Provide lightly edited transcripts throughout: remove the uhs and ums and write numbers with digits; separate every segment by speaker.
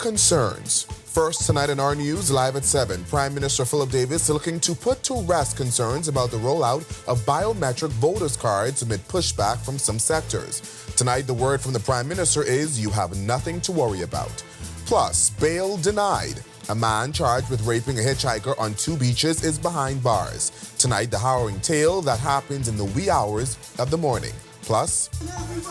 Speaker 1: concerns. First tonight in our news, live at 7, Prime Minister Philip Davis looking to put to rest concerns about the rollout of biometric voters' cards amid pushback from some sectors. Tonight, the word from the Prime Minister is you have nothing to worry about. Plus, bail denied. A man charged with raping a hitchhiker on 2 beaches is behind bars. Tonight, the harrowing tale that happens in the wee hours of the morning. Plus,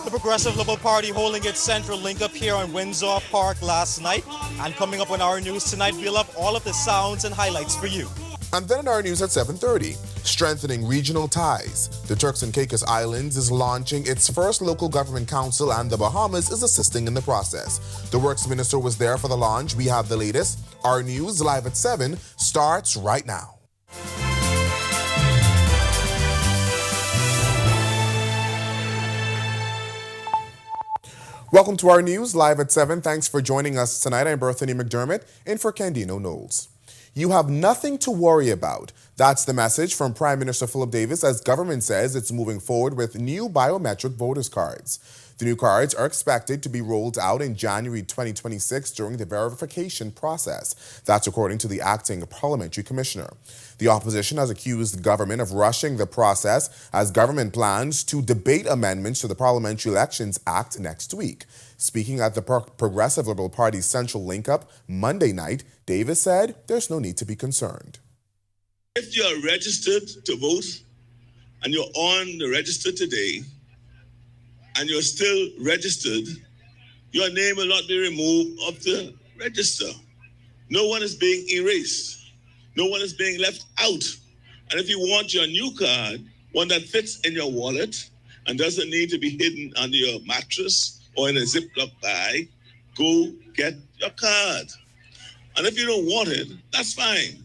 Speaker 2: the Progressive Liberal Party holding its central link-up here on Windsor Park last night. And coming up on our news tonight, we'll have all of the sounds and highlights for you.
Speaker 1: And then in our news at 7:30, strengthening regional ties. The Turks and Caicos Islands is launching its first local government council and the Bahamas is assisting in the process. The Works Minister was there for the launch. We have the latest. Our news live at 7 starts right now. Welcome to our news live at 7. Thanks for joining us tonight. I'm Berthany McDermott in for Candino Knowles. You have nothing to worry about. That's the message from Prime Minister Philip Davis as government says it's moving forward with new biometric voters' cards. The new cards are expected to be rolled out in January 2026 during the verification process. That's according to the acting parliamentary commissioner. The opposition has accused the government of rushing the process as government plans to debate amendments to the Parliamentary Elections Act next week. Speaking at the Progressive Liberal Party's central link-up Monday night, Davis said there's no need to be concerned.
Speaker 3: If you are registered to vote and you're on the register today and you're still registered, your name will not be removed off the register. No one is being erased. No one is being left out. And if you want your new card, one that fits in your wallet and doesn't need to be hidden under your mattress or in a Ziploc bag, go get your card. And if you don't want it, that's fine.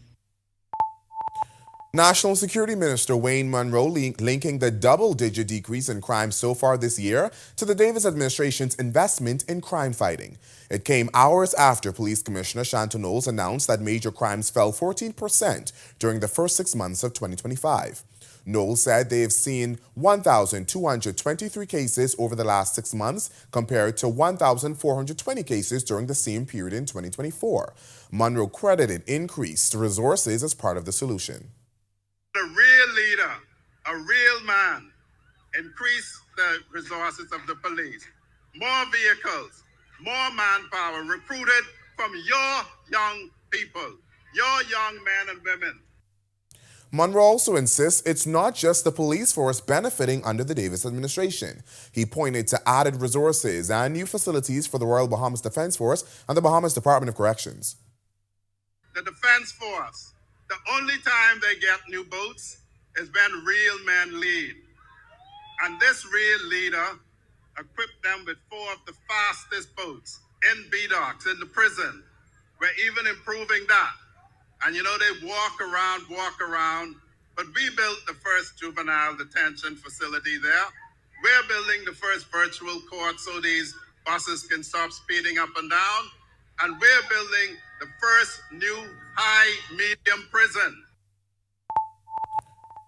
Speaker 1: National Security Minister Wayne Munro linking the double-digit decrease in crime so far this year to the Davis administration's investment in crime fighting. It came hours after Police Commissioner Shanton Knowles announced that major crimes fell 14% during the first 6 months of 2025. Knowles said they have seen 1,223 cases over the last 6 months compared to 1,420 cases during the same period in 2024. Munro credited increased resources as part of the solution.
Speaker 4: A real leader, a real man, increase the resources of the police. More vehicles, more manpower recruited from your young people, your young men and women.
Speaker 1: Munro also insists it's not just the police force benefiting under the Davis administration. He pointed to added resources and new facilities for the Royal Bahamas Defense Force and the Bahamas Department of Corrections.
Speaker 4: The Defense Force, the only time they get new boats is when real men lead. And this real leader equipped them with 4 of the fastest boats in B-docks, in the prison. We're even improving that. And you know, they walk around, but we built the first juvenile detention facility there. We're building the first virtual court so these buses can stop speeding up and down. And we're building the first new high-medium prison.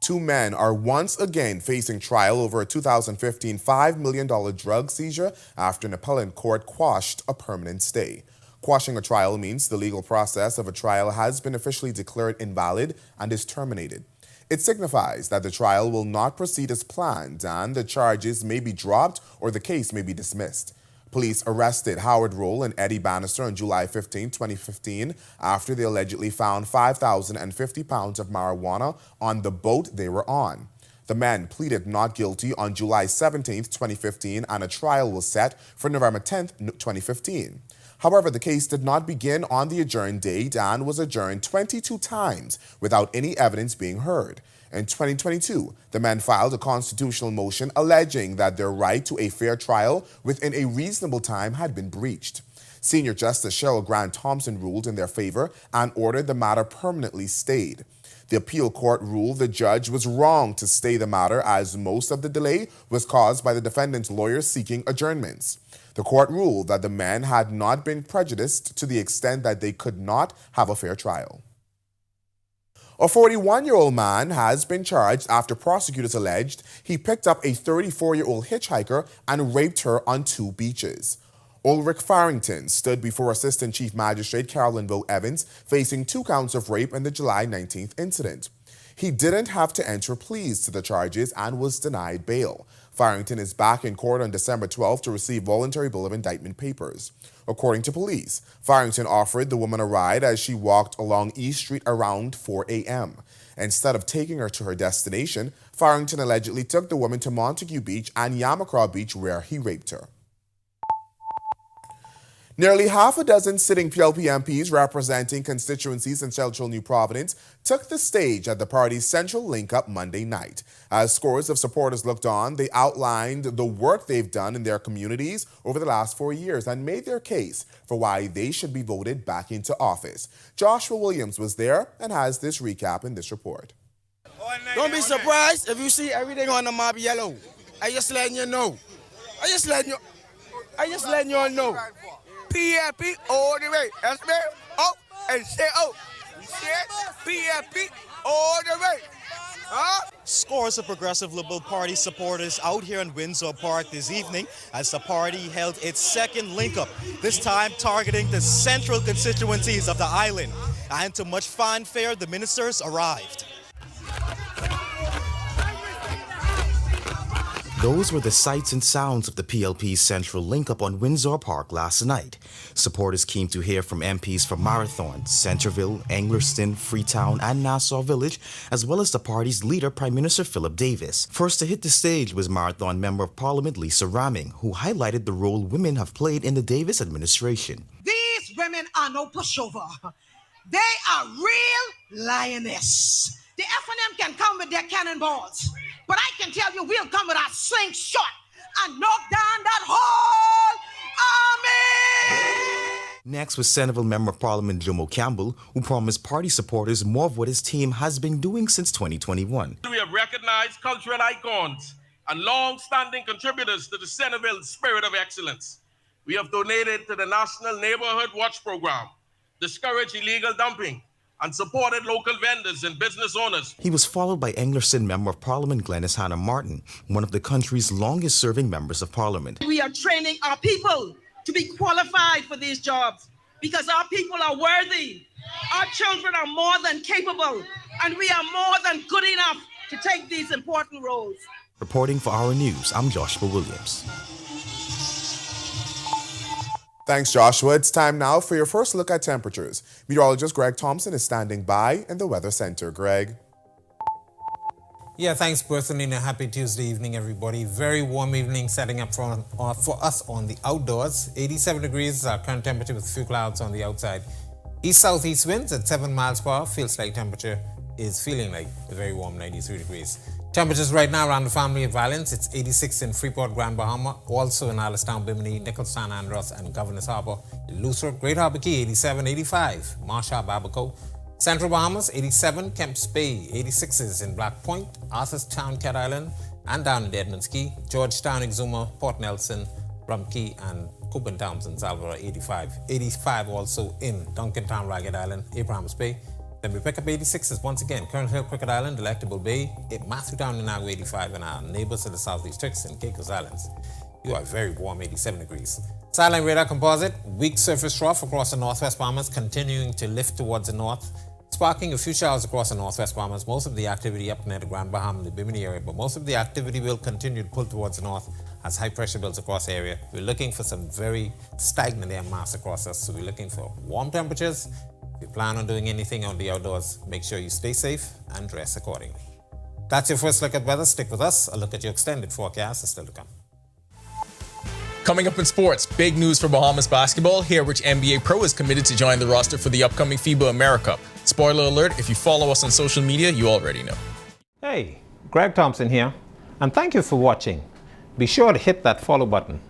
Speaker 1: 2 men are once again facing trial over a 2015 $5 million drug seizure after an appellate court quashed a permanent stay. Quashing a trial means the legal process of a trial has been officially declared invalid and is terminated. It signifies that the trial will not proceed as planned and the charges may be dropped or the case may be dismissed. Police arrested Howard Roll and Eddie Bannister on July 15, 2015, after they allegedly found 5,050 pounds of marijuana on the boat they were on. The men pleaded not guilty on July 17, 2015, and a trial was set for November 10, 2015. However, the case did not begin on the adjourned date and was adjourned 22 times without any evidence being heard. In 2022, the men filed a constitutional motion alleging that their right to a fair trial within a reasonable time had been breached. Senior Justice Cheryl Grant Thompson ruled in their favor and ordered the matter permanently stayed. The appeal court ruled the judge was wrong to stay the matter as most of the delay was caused by the defendant's lawyers seeking adjournments. The court ruled that the men had not been prejudiced to the extent that they could not have a fair trial. A 41-year-old man has been charged after prosecutors alleged he picked up a 34-year-old hitchhiker and raped her on 2 beaches. Ulrich Farrington stood before Assistant Chief Magistrate Carolyn Vo Evans, facing 2 counts of rape in the July 19th incident. He didn't have to enter pleas to the charges and was denied bail. Farrington is back in court on December 12th to receive voluntary bill of indictment papers. According to police, Farrington offered the woman a ride as she walked along East Street around 4 a.m. Instead of taking her to her destination, Farrington allegedly took the woman to Montague Beach and Yamacraw Beach, where he raped her. Nearly half a dozen sitting PLP MPs representing constituencies in Central New Providence took the stage at the party's central link-up Monday night. As scores of supporters looked on, they outlined the work they've done in their communities over the last 4 years and made their case for why they should be voted back into office. Joshua Williams was there and has this recap in this report.
Speaker 5: Don't be surprised if you see everything on the map yellow. I just letting you know. I just letting you all know. PFP all the way. That's me. Oh, and say oh. See it? PFP all the way. Huh?
Speaker 2: Scores of Progressive Liberal Party supporters out here in Windsor Park this evening as the party held its second link-up, this time targeting the central constituencies of the island. And to much fanfare, the ministers arrived. Those were the sights and sounds of the PLP's central link-up on Windsor Park last night. Supporters came to hear from MPs from Marathon, Centerville, Englerston, Freetown, and Nassau Village, as well as the party's leader, Prime Minister Philip Davis. First to hit the stage was Marathon Member of Parliament Lisa Ramming, who highlighted the role women have played in the Davis administration.
Speaker 6: These women are no pushover. They are real lioness. The F&M can come with their cannonballs, but I can tell you we'll come with our slingshot and knock down that whole army!
Speaker 2: Next was Centerville Member of Parliament Jomo Campbell, who promised party supporters more of what his team has been doing since 2021.
Speaker 7: We have recognized cultural icons and long-standing contributors to the Centerville spirit of excellence. We have donated to the National Neighborhood Watch Program, discouraged illegal dumping, and supported local vendors and business owners.
Speaker 2: He was followed by Englerston Member of Parliament Glenys Hannah Martin, one of the country's longest-serving members of Parliament.
Speaker 8: We are training our people to be qualified for these jobs because our people are worthy. Our children are more than capable, and we are more than good enough to take these important roles.
Speaker 2: Reporting for Our News, I'm Joshua Williams.
Speaker 1: Thanks, Joshua. It's time now for your first look at temperatures. Meteorologist Greg Thompson is standing by in the Weather Center. Greg.
Speaker 9: Yeah, thanks, Bertha. Happy Tuesday evening, everybody. Very warm evening setting up for us on the outdoors. 87 degrees, our current temperature with a few clouds on the outside. East-southeast winds at 7 miles per hour. Feels like temperature is feeling like a very warm 93 degrees. Temperatures right now around the family of Valence. It's 86 in Freeport, Grand Bahama, also in Alistown, Bimini, Nicholson, Andros, and Governor's Harbour. Lusert, Great Harbour Key, 87, 85. Marshall, Babaco. Central Bahamas, 87. Kemps Bay, 86s in Black Point, Arthurstown, Cat Island, and down in the Edmonds Key. Georgetown, Exuma, Port Nelson, Rum Key, and Coopin Townsend, Salvador, 85. 85 also in Duncantown, Ragged Island, Abrahams Bay. Then we pick up 86s once again. Kern Hill, Cricket Island, Delectable Bay, Matthewtown, Inago, 85, and our neighbors to the southeast Turks and Caicos Islands. You are very warm, 87 degrees. Sideline radar composite, weak surface trough across the northwest Bahamas, continuing to lift towards the north, sparking a few showers across the northwest Bahamas. Most of the activity up near the Grand Bahama and the Bimini area, but most of the activity will continue to pull towards the north as high pressure builds across the area. We're looking for some very stagnant air mass across us, so we're looking for warm temperatures. If you plan on doing anything on the outdoors, make sure you stay safe and dress accordingly. That's your first look at weather. Stick with us. A look at your extended forecast is still to come.
Speaker 10: Coming up in sports, big news for Bahamas basketball. Here, which NBA pro is committed to join the roster for the upcoming FIBA America. Spoiler alert, if you follow us on social media, you already know.
Speaker 9: Hey, Greg Thompson here, and thank you for watching. Be sure to hit that follow button.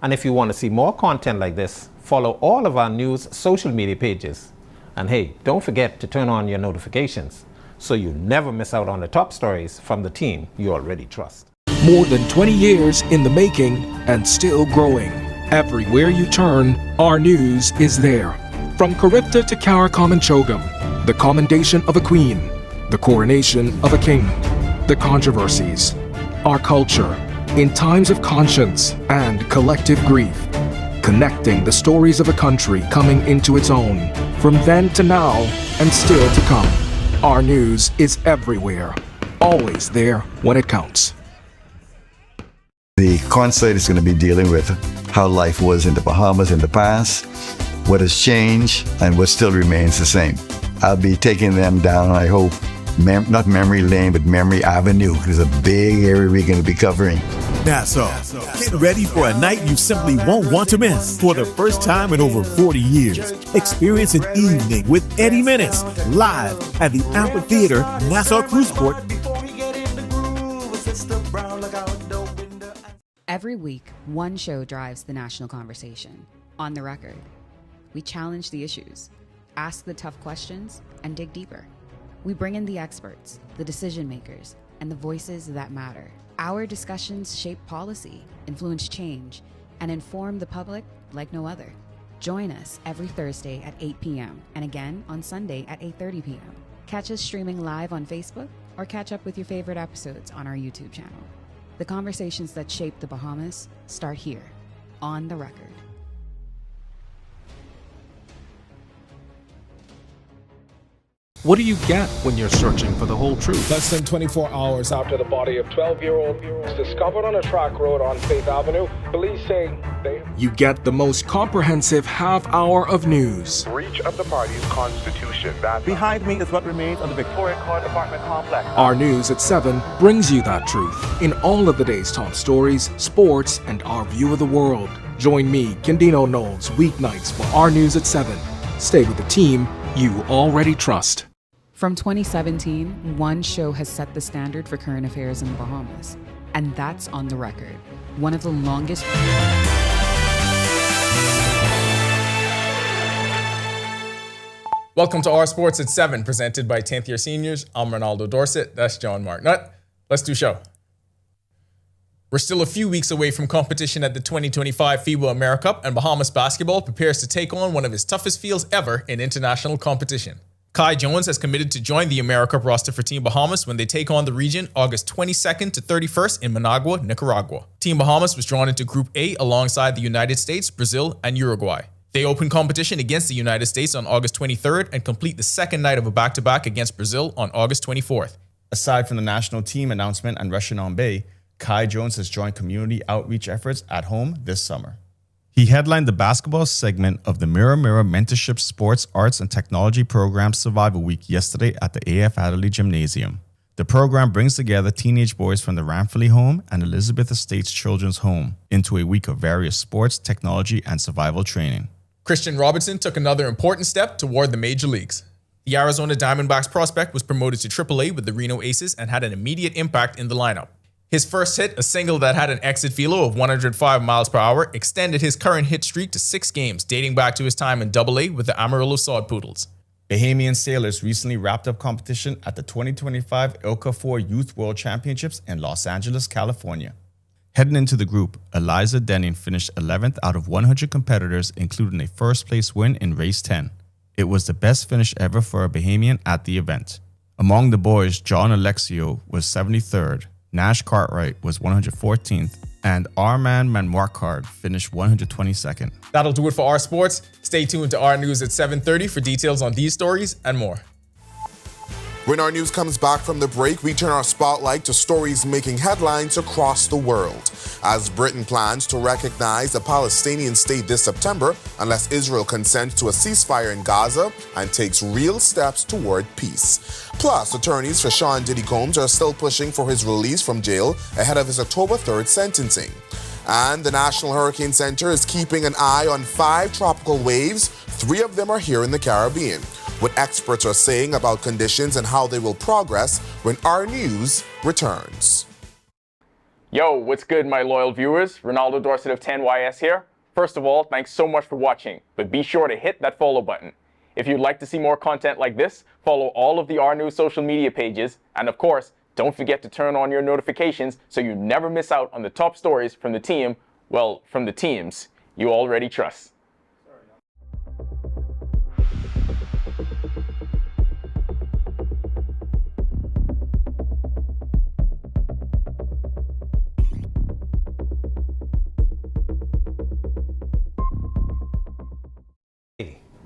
Speaker 9: And if you want to see more content like this, follow all of our news social media pages. And hey, don't forget to turn on your notifications so you never miss out on the top stories from the team you already trust.
Speaker 11: More than 20 years in the making and still growing. Everywhere you turn, our news is there. From Charybdis to Karakum and Chogam, the commendation of a queen, the coronation of a king, the controversies, our culture, in times of conscience and collective grief. connecting the stories of a country coming into its own, from then to now and still to come. Our news is everywhere, always there when it counts.
Speaker 12: The concert is going to be dealing with how life was in the Bahamas in the past, what has changed, and what still remains the same. I'll be taking them down, I hope, not memory lane, but memory avenue. There's a big area we're going to be covering.
Speaker 13: Nassau, get ready for a night you simply won't want to miss. For the first time in over 40 years, experience an evening with Eddie Menace live at the Amphitheater, Nassau Cruiseport.
Speaker 14: Every week, one show drives the national conversation. On the Record. We challenge the issues, ask the tough questions, and dig deeper. We bring in the experts, the decision makers, and the voices that matter. Our discussions shape policy, influence change, and inform the public like no other. Join us every Thursday at 8 p.m. and again on Sunday at 8:30 p.m. Catch us streaming live on Facebook or catch up with your favorite episodes on our YouTube channel. The conversations that shape the Bahamas start here, on the Record.
Speaker 11: What do you get when you're searching for the whole truth?
Speaker 15: Less than 24 hours after the body of 12-year-old was discovered on a track road on Faith Avenue, police say they...
Speaker 11: You get the most comprehensive half hour of news.
Speaker 16: Breach of the party's constitution. Behind me is what remains of the Victoria Court apartment complex.
Speaker 11: Our News at 7 brings you that truth in all of the day's top stories, sports, and our view of the world. Join me, Kendino Knowles, weeknights for Our News at 7. Stay with the team you already trust.
Speaker 14: From 2017, one show has set the standard for current affairs in the Bahamas, and that's On the Record, one of the longest...
Speaker 10: Welcome to Our Sports at 7, presented by 10th year seniors. I'm Ronaldo Dorset. That's John Marknut. Let's do show. We're still a few weeks away from competition at the 2025 FIBA AmeriCup, and Bahamas basketball prepares to take on one of its toughest fields ever in international competition. Kai Jones has committed to join the AmeriCup roster for Team Bahamas when they take on the region August 22nd to 31st in Managua, Nicaragua. Team Bahamas was drawn into Group A alongside the United States, Brazil, and Uruguay. They open competition against the United States on August 23rd and complete the second night of a back-to-back against Brazil on August 24th.
Speaker 2: Aside from the national team announcement and rushing on Bay, Kai Jones has joined community outreach efforts at home this summer. He headlined the basketball segment of the Mirror Mirror Mentorship Sports, Arts, and Technology Program Survival Week yesterday at the AF Adderley Gymnasium. The program brings together teenage boys from the Ramfley Home and Elizabeth Estates Children's Home into a week of various sports, technology, and survival training.
Speaker 10: Christian Robertson took another important step toward the major leagues. The Arizona Diamondbacks prospect was promoted to AAA with the Reno Aces and had an immediate impact in the lineup. His first hit, a single that had an exit velo of 105 miles per hour, extended his current hit streak to 6 games, dating back to his time in AA with the Amarillo Sod Poodles.
Speaker 2: Bahamian sailors recently wrapped up competition at the 2025 ILCA 4 Youth World Championships in Los Angeles, California. Heading into the group, Eliza Denning finished 11th out of 100 competitors, including a first-place win in Race 10. It was the best finish ever for a Bahamian at the event. Among the boys, John Alexio was 73rd, Nash Cartwright was 114th, and Arman Manwarkard finished 122nd.
Speaker 10: That'll do it for Our Sports. Stay tuned to Our News at 7:30 for details on these stories and more.
Speaker 1: When Our News comes back from the break, we turn our spotlight to stories making headlines across the world. As Britain plans to recognize a Palestinian state this September unless Israel consents to a ceasefire in Gaza and takes real steps toward peace. Plus, attorneys for Sean Diddy Combs are still pushing for his release from jail ahead of his October 3rd sentencing. And the National Hurricane Center is keeping an eye on 5 tropical waves. 3 of them are here in the Caribbean. What experts are saying about conditions and how they will progress when Our News returns.
Speaker 17: Yo, what's good, my loyal viewers? Ronaldo Dorset of 10YS here. First of all, thanks so much for watching, but be sure to hit that follow button. If you'd like to see more content like this, follow all of the Our News social media pages, and of course, don't forget to turn on your notifications so you never miss out on the top stories from the team, well, from the teams you already trust.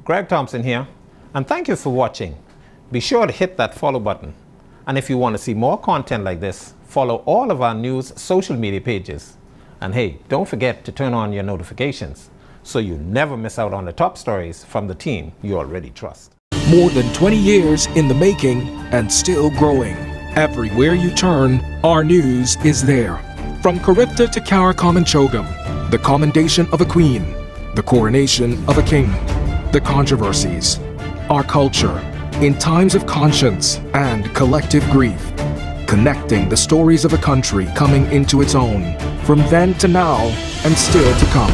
Speaker 9: Greg Thompson here, and thank you for watching. Be sure to hit that follow button. And if you want to see more content like this, follow all of our news social media pages. And hey, don't forget to turn on your notifications so you never miss out on the top stories from the team you already trust.
Speaker 11: More than 20 years in the making and still growing. Everywhere you turn, our news is there. From Charybdis to Karakomanchogam, the commendation of a queen, the coronation of a king, the controversies, our culture, in times of conscience and collective grief, connecting the stories of a country coming into its own, from then to now and still to come.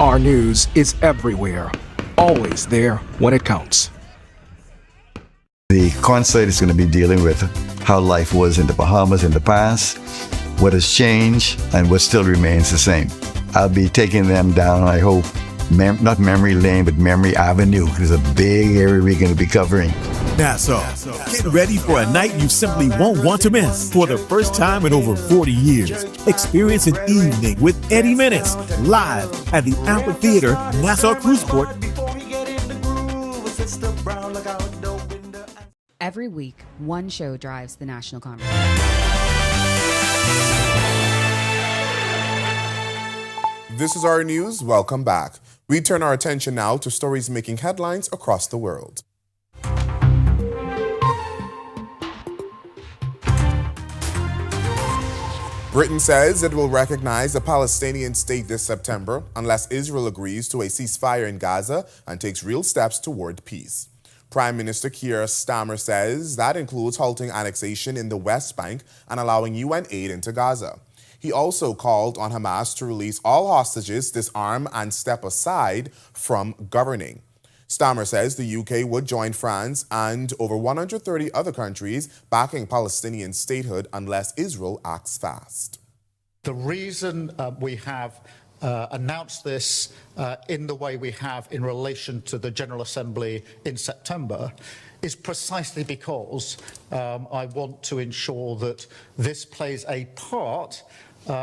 Speaker 11: Our news is everywhere, always there when it counts.
Speaker 12: The concert is going to be dealing with how life was in the Bahamas in the past, what has changed, and what still remains the same. I'll be taking them down, I hope, not memory lane, but memory avenue. There's a big area we're going to be covering.
Speaker 13: Nassau, get ready for a night you simply won't want to miss. For the first time in over 40 years, experience an evening with Eddie Menace live at the Amphitheater, Nassau Cruise Port.
Speaker 14: Every week, one show drives the national conversation.
Speaker 1: This is our news. Welcome back. We turn our attention now to stories making headlines across the world. Britain says it will recognize a Palestinian state this September unless Israel agrees to a ceasefire in Gaza and takes real steps toward peace. Prime Minister Keir Starmer says that includes halting annexation in the West Bank and allowing UN aid into Gaza. He also called on Hamas to release all hostages, disarm, and step aside from governing. Starmer says the UK would join France and over 130 other countries backing Palestinian statehood unless Israel acts fast.
Speaker 18: The reason we have announced this in the way we have in relation to the General Assembly in September is precisely because I want to ensure that this plays a part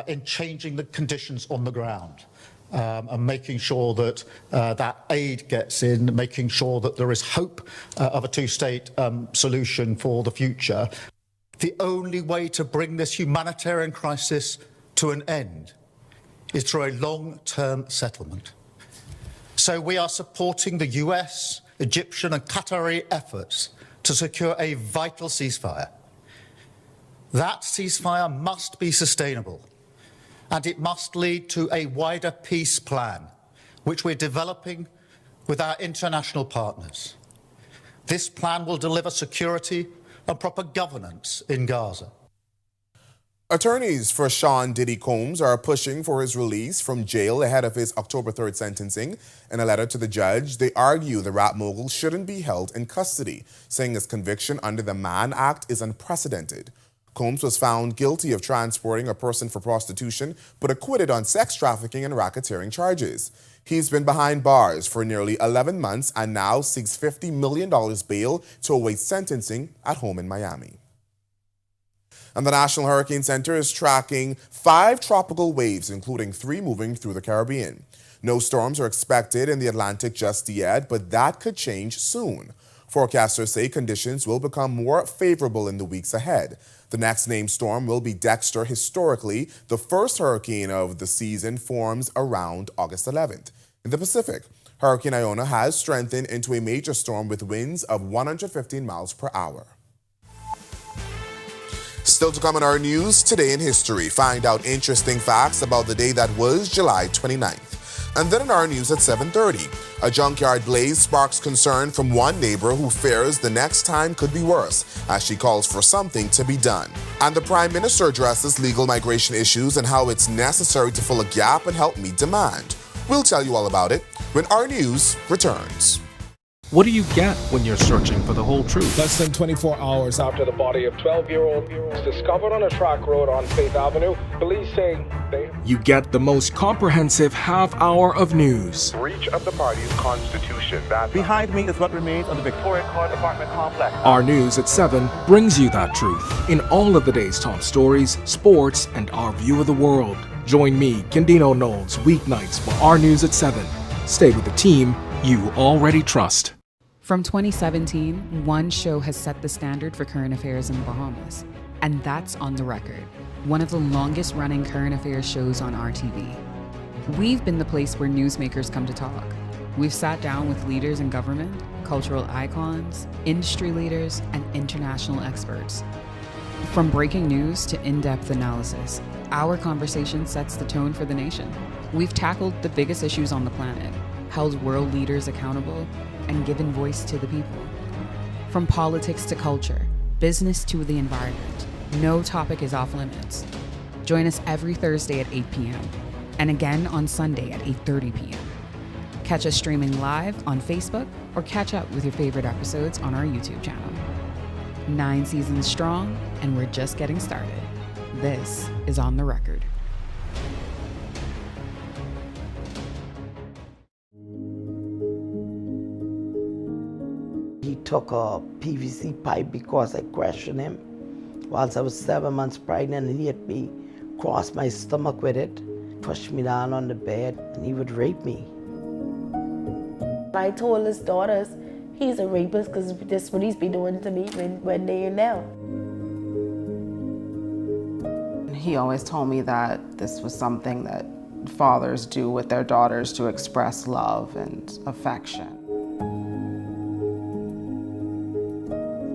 Speaker 18: in changing the conditions on the ground. And making sure that that aid gets in, making sure that there is hope of a two-state solution for the future. The only way to bring this humanitarian crisis to an end is through a long-term settlement. So we are supporting the US, Egyptian and Qatari efforts to secure a vital ceasefire. That ceasefire must be sustainable. And it must lead to a wider peace plan, which we're developing with our international partners. This plan will deliver security and proper governance in Gaza.
Speaker 1: Attorneys for Sean Diddy Combs are pushing for his release from jail ahead of his October 3rd sentencing. In a letter to the judge, they argue the rap mogul shouldn't be held in custody, saying his conviction under the Mann Act is unprecedented. Combs was found guilty of transporting a person for prostitution, but acquitted on sex trafficking and racketeering charges. He's been behind bars for nearly 11 months and now seeks $50 million bail to await sentencing at home in Miami. And the National Hurricane Center is tracking 5 tropical waves, including 3 moving through the Caribbean. No storms are expected in the Atlantic just yet, but that could change soon. Forecasters say conditions will become more favorable in the weeks ahead. The next named storm will be Dexter. Historically, the first hurricane of the season forms around August 11th. In the Pacific, Hurricane Iona has strengthened into a major storm with winds of 115 miles per hour. Still to come in our news, Today in History. Find out interesting facts about the day that was July 29th. And then in our news at 7:30, a junkyard blaze sparks concern from one neighbor who fears the next time could be worse as she calls for something to be done. And the Prime Minister addresses legal migration issues and how it's necessary to fill a gap and help meet demand. We'll tell you all about it when our news returns.
Speaker 11: What do you get when you're searching for the whole truth?
Speaker 15: Less than 24 hours after the body of 12-year-old was discovered on a track road on Faith Avenue, police say
Speaker 11: you get the most comprehensive half hour of news.
Speaker 16: Breach of the party's constitution. Behind me is what remains of the Victoria Court apartment complex.
Speaker 11: Our news at 7 brings you that truth in all of the day's top stories, sports, and our view of the world. Join me, Kendino Knowles, weeknights for Our News at 7. Stay with the team you already trust.
Speaker 14: From 2017, one show has set the standard for current affairs in the Bahamas, and that's On the Record, one of the longest running current affairs shows on RTV. We've been the place where newsmakers come to talk. We've sat down with leaders in government, cultural icons, industry leaders, and international experts. From breaking news to in-depth analysis, our conversation sets the tone for the nation. We've tackled the biggest issues on the planet, held world leaders accountable, and given voice to the people. From politics to culture, business to the environment, no topic is off limits. Join us every Thursday at 8 p.m. and again on Sunday at 8:30 p.m. Catch us streaming live on Facebook or catch up with your favorite episodes on our YouTube channel. 9 seasons strong, and we're just getting started. This is On the Record.
Speaker 19: He took a PVC pipe because I questioned him whilst I was 7 months pregnant, and he hit me, crossed my stomach with it, pushed me down on the bed, and he would rape me.
Speaker 20: I told his daughters he's a rapist because that's what he's been doing to me when they're in there.
Speaker 21: He always told me that this was something that fathers do with their daughters to express love and affection.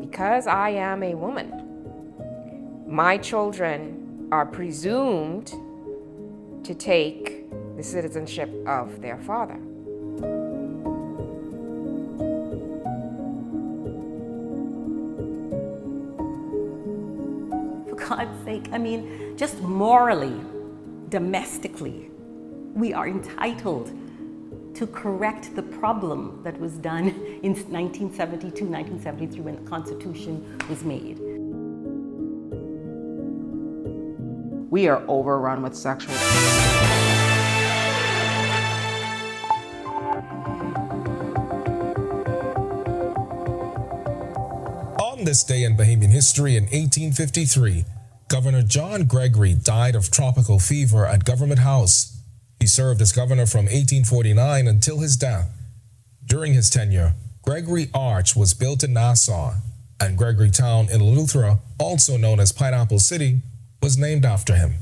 Speaker 22: Because I am a woman, my children are presumed to take the citizenship of their father.
Speaker 23: For God's sake, I mean, just morally, domestically, we are entitled to correct the problem that was done in 1972, 1973 when the Constitution was made.
Speaker 21: We are overrun with sexual.
Speaker 24: On this day in Bahamian history in 1853, Governor John Gregory died of tropical fever at Government House. He served as governor from 1849 until his death. During his tenure, Gregory Arch was built in Nassau, and Gregory Town in Eleuthera, also known as Pineapple City, was named after him.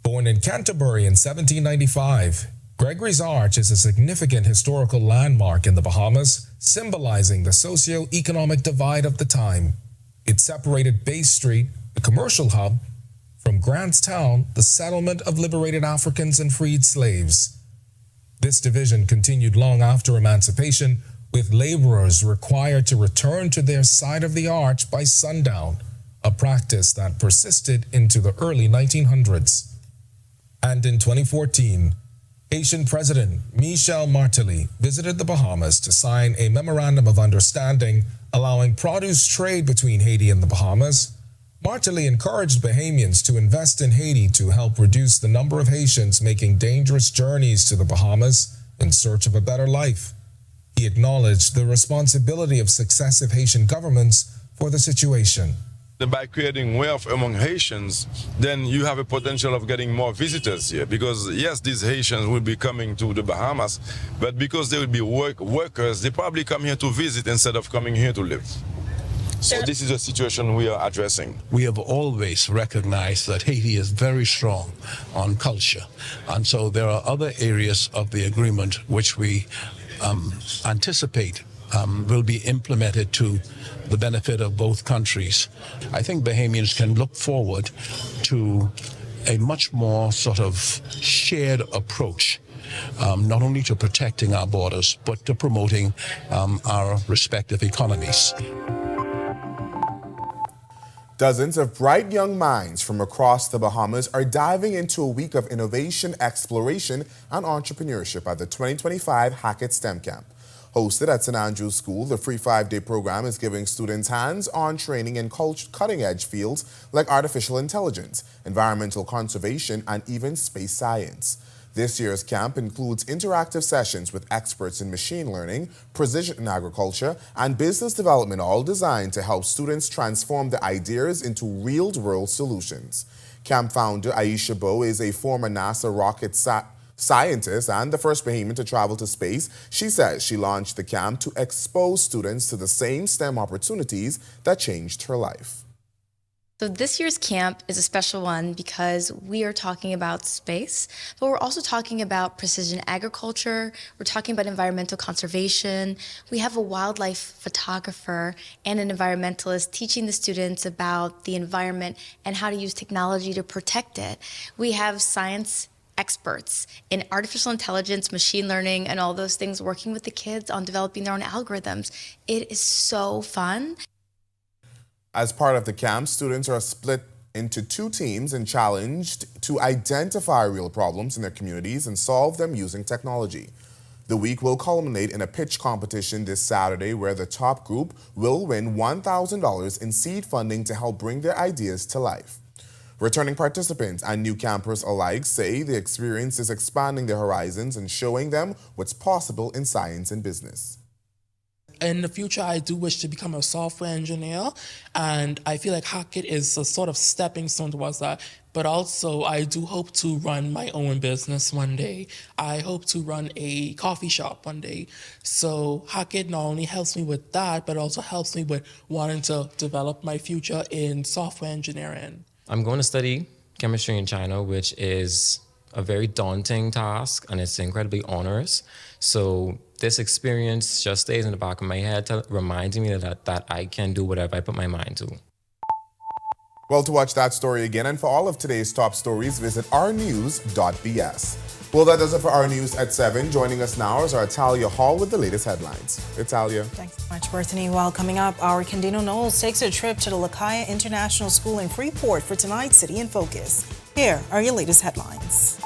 Speaker 24: Born in Canterbury in 1795, Gregory's Arch is a significant historical landmark in the Bahamas, symbolizing the socio-economic divide of the time. It separated Bay Street, the commercial hub, from Grant's Town, the settlement of liberated Africans and freed slaves. This division continued long after emancipation, with laborers required to return to their side of the arch by sundown, a practice that persisted into the early 1900s. And in 2014, Haitian President Michel Martelly visited the Bahamas to sign a memorandum of understanding allowing produce trade between Haiti and the Bahamas. Martelly encouraged Bahamians to invest in Haiti to help reduce the number of Haitians making dangerous journeys to the Bahamas in search of a better life. He acknowledged the responsibility of successive Haitian governments for the situation.
Speaker 25: By creating wealth among Haitians, then you have a potential of getting more visitors here. Because yes, these Haitians will be coming to the Bahamas, but because they will be workers, they probably come here to visit instead of coming here to live. So this is a situation we are addressing.
Speaker 26: We have always recognized that Haiti is very strong on culture. And so there are other areas of the agreement which we anticipate will be implemented to the benefit of both countries. I think Bahamians can look forward to a much more sort of shared approach, not only to protecting our borders, but to promoting our respective economies.
Speaker 1: Dozens of bright young minds from across the Bahamas are diving into a week of innovation, exploration, and entrepreneurship at the 2025 Hackett STEM Camp. Hosted at St. Andrew's School, the free 5-day program is giving students hands-on training in cutting-edge fields like artificial intelligence, environmental conservation, and even space science. This year's camp includes interactive sessions with experts in machine learning, precision agriculture, and business development, all designed to help students transform their ideas into real-world solutions. Camp founder Aisha Bo is a former NASA Scientist and the first Bahamian to travel to space, she says she launched the camp to expose students to the same STEM opportunities that changed her life.
Speaker 3: So this year's camp is a special one because we are talking about space, but we're also talking about precision agriculture. We're talking about environmental conservation. We have a wildlife photographer and an environmentalist teaching the students about the environment and how to use technology to protect it. We have science experts in artificial intelligence, machine learning, and all those things working with the kids on developing their own algorithms. It is so fun.
Speaker 1: As part of the camp, students are split into 2 teams and challenged to identify real problems in their communities and solve them using technology. The week will culminate in a pitch competition this Saturday where the top group will win $1,000 in seed funding to help bring their ideas to life. Returning participants and new campers alike say the experience is expanding their horizons and showing them what's possible in science and business.
Speaker 4: In the future, I do wish to become a software engineer, and I feel like Hackett is a sort of stepping stone towards that. But also, I do hope to run my own business one day. I hope to run a coffee shop one day. So Hackett not only helps me with that, but also helps me with wanting to develop my future in software engineering.
Speaker 5: I'm going to study chemistry in China, which is a very daunting task, and it's incredibly onerous. So this experience just stays in the back of my head, reminding me that I can do whatever I put my mind to.
Speaker 1: Well, to watch that story again and for all of today's top stories, visit ournews.bs. Well, that does it for our news at 7. Joining us now is our Italia Hall with the latest headlines. Italia.
Speaker 6: Thanks so much, Berthany. Well, coming up, our Candino Knowles takes a trip to the Lakaya International School in Freeport for tonight's City in Focus. Here are your latest headlines.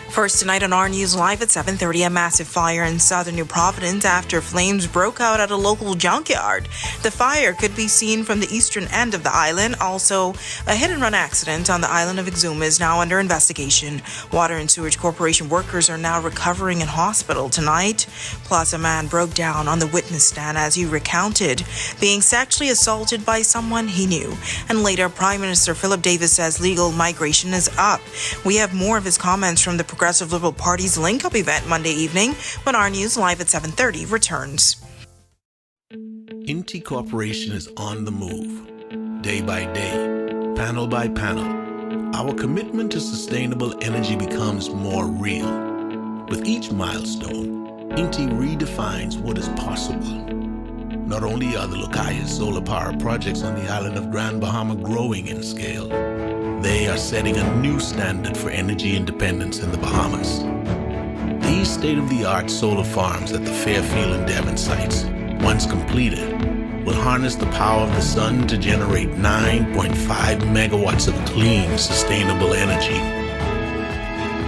Speaker 6: First tonight on our News Live at 7:30, a massive fire in southern New Providence after flames broke out at a local junkyard. The fire could be seen from the eastern end of the island. Also, a hit-and-run accident on the island of Exuma is now under investigation. Water and Sewage Corporation workers are now recovering in hospital tonight. Plus, a man broke down on the witness stand as he recounted being sexually assaulted by someone he knew. And later, Prime Minister Philip Davis says legal migration is up. We have more of his comments from the Progressive Liberal Party's link-up event Monday evening when our News Live at 7:30 returns.
Speaker 7: Inti Corporation is on the move, day by day, panel by panel. Our commitment to sustainable energy becomes more real. With each milestone, Inti redefines what is possible. Not only are the Lucaya solar power projects on the island of Grand Bahama growing in scale, they are setting a new standard for energy independence in the Bahamas. These state-of-the-art solar farms at the Fairfield and Devon sites, once completed, will harness the power of the sun to generate 9.5 megawatts of clean, sustainable energy.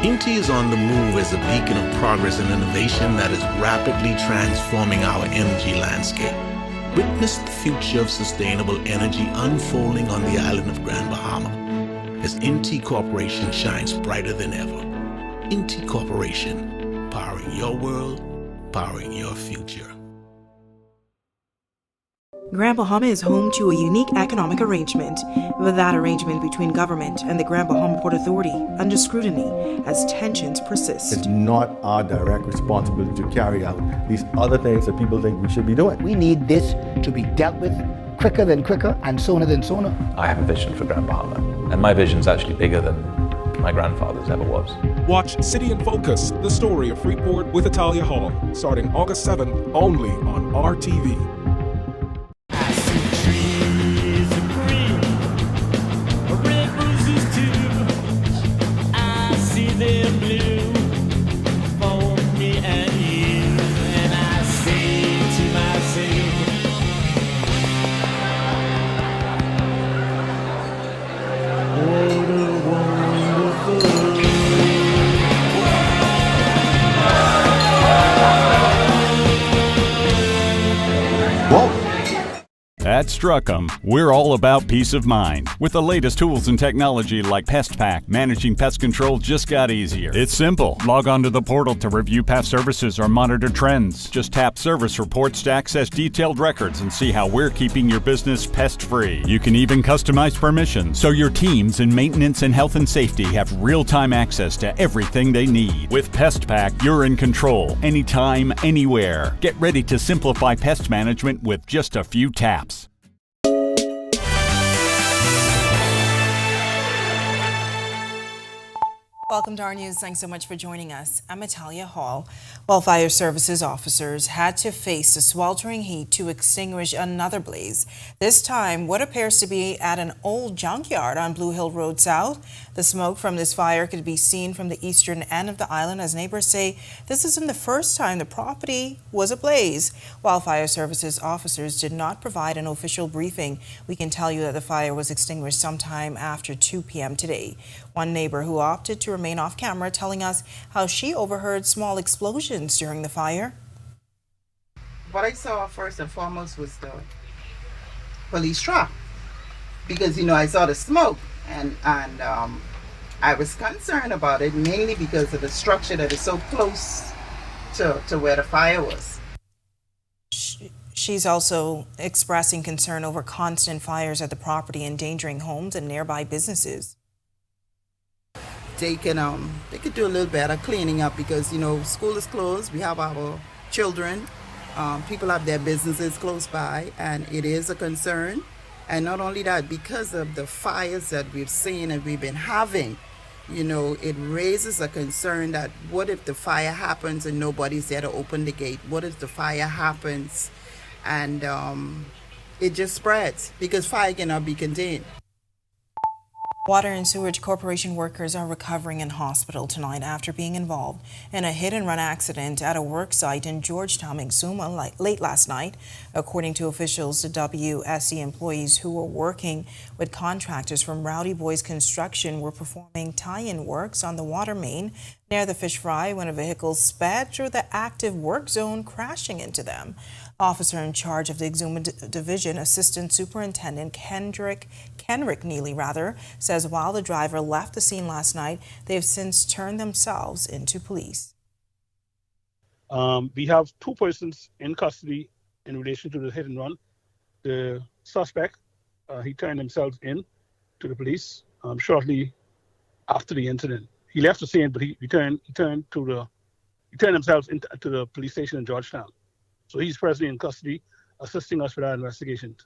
Speaker 7: Inti is on the move as a beacon of progress and innovation that is rapidly transforming our energy landscape. Witness the future of sustainable energy unfolding on the island of Grand Bahama as Inti Corporation shines brighter than ever. Inti Corporation, powering your world, powering your future.
Speaker 6: Grand Bahama is home to a unique economic arrangement, with that arrangement between government and the Grand Bahama Port Authority under scrutiny as tensions persist.
Speaker 8: It's not our direct responsibility to carry out these other things that people think we should be doing.
Speaker 27: We need this to be dealt with quicker than quicker and sooner than sooner.
Speaker 28: I have a vision for Grand Bahama, and my vision's actually bigger than my grandfather's ever was.
Speaker 11: Watch City in Focus, the story of Freeport with Italia Hall, starting August 7th only on RTV.
Speaker 29: That's
Speaker 2: struck 'em. We're all about peace of mind. With the latest tools and technology like PestPack, managing pest control just got easier. It's simple. Log on to the portal to review past services or monitor trends. Just tap Service Reports to access detailed records and see how we're keeping your business pest-free. You can even customize permissions so your teams in maintenance and health and safety have real-time access to everything they need. With PestPack, you're in control, anytime, anywhere. Get ready to simplify pest management with just a few taps.
Speaker 6: Welcome to our news. Thanks so much for joining us. I'm Natalia Hall. While fire services officers had to face the sweltering heat to extinguish another blaze, this time what appears to be at an old junkyard on Blue Hill Road South. The smoke from this fire could be seen from the eastern end of the island as neighbors say this isn't the first time the property was ablaze. While fire services officers did not provide an official briefing, we can tell you that the fire was extinguished sometime after 2 p.m. today. One neighbor who opted to remain off camera telling us how she overheard small explosions during the fire.
Speaker 9: What I saw first and foremost was the police truck because, I saw the smoke and I was concerned about it mainly because of the structure that is so close to where the fire was.
Speaker 6: She's also expressing concern over constant fires at the property endangering homes and nearby businesses.
Speaker 9: They could do a little better cleaning up because, school is closed. We have our children. People have their businesses close by, and it is a concern. And not only that, because of the fires that we've seen and we've been having, it raises a concern that what if the fire happens and nobody's there to open the gate? What if the fire happens and it just spreads because fire cannot be contained?
Speaker 6: Water and Sewage Corporation workers are recovering in hospital tonight after being involved in a hit-and-run accident at a work site in Georgetown, Exuma, late last night. According to officials, the WSC employees who were working with contractors from Rowdy Boys Construction were performing tie-in works on the water main near the fish fry when a vehicle sped through the active work zone, crashing into them. Officer in charge of the Exuma Division, Assistant Superintendent Kenrick Neely, says while the driver left the scene last night, they have since turned themselves into police.
Speaker 10: We have 2 persons in custody in relation to the hit and run. The suspect, he turned himself in to the police shortly after the incident. He left the scene, but he turned himself into the police station in Georgetown. So he's presently in custody, assisting us with our investigations.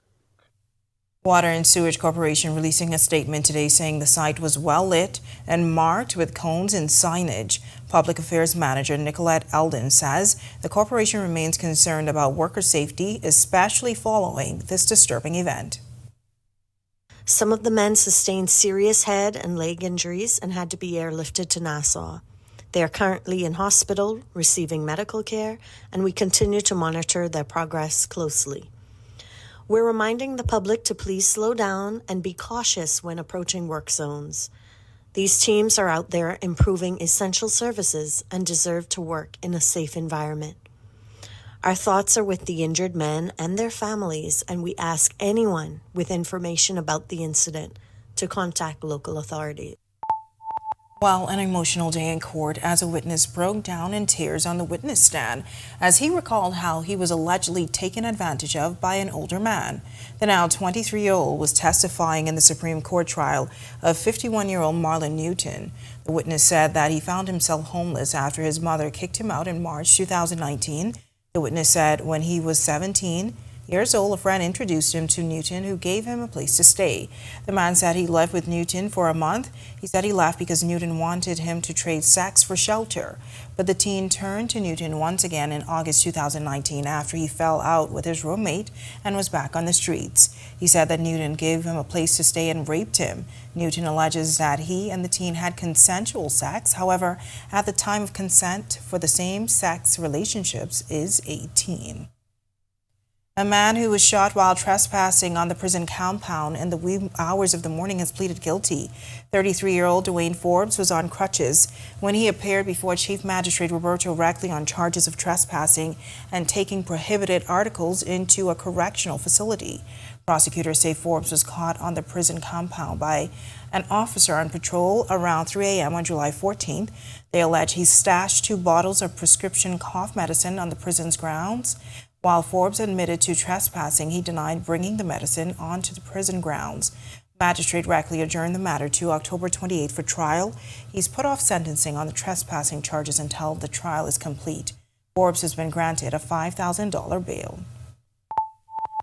Speaker 6: Water and Sewage Corporation releasing a statement today saying the site was well lit and marked with cones and signage. Public Affairs Manager Nicolette Eldon says the corporation remains concerned about worker safety, especially following this disturbing event.
Speaker 12: Some of the men sustained serious head and leg injuries and had to be airlifted to Nassau. They are currently in hospital receiving medical care, and we continue to monitor their progress closely. We're reminding the public to please slow down and be cautious when approaching work zones. These teams are out there improving essential services and deserve to work in a safe environment. Our thoughts are with the injured men and their families, and we ask anyone with information about the incident to contact local authorities.
Speaker 6: Well, an emotional day in court as a witness broke down in tears on the witness stand as he recalled how he was allegedly taken advantage of by an older man. The now 23-year-old was testifying in the Supreme Court trial of 51-year-old Marlon Newton. The witness said that he found himself homeless after his mother kicked him out in March 2019. The witness said when he was 17 years old, a friend introduced him to Newton, who gave him a place to stay. The man said he lived with Newton for a month. He said he left because Newton wanted him to trade sex for shelter. But the teen turned to Newton once again in August 2019 after he fell out with his roommate and was back on the streets. He said that Newton gave him a place to stay and raped him. Newton alleges that he and the teen had consensual sex. However, at the time of consent for the same-sex relationships is 18. A man who was shot while trespassing on the prison compound in the wee hours of the morning has pleaded guilty. 33-year-old Dwayne Forbes was on crutches when he appeared before Chief Magistrate Roberto Reckley on charges of trespassing and taking prohibited articles into a correctional facility. Prosecutors say Forbes was caught on the prison compound by an officer on patrol around 3 a.m. on July 14th. They allege he stashed 2 bottles of prescription cough medicine on the prison's grounds. While Forbes admitted to trespassing, he denied bringing the medicine onto the prison grounds. Magistrate Rackley adjourned the matter to October 28 for trial. He's put off sentencing on the trespassing charges until the trial is complete. Forbes has been granted a $5,000 bail.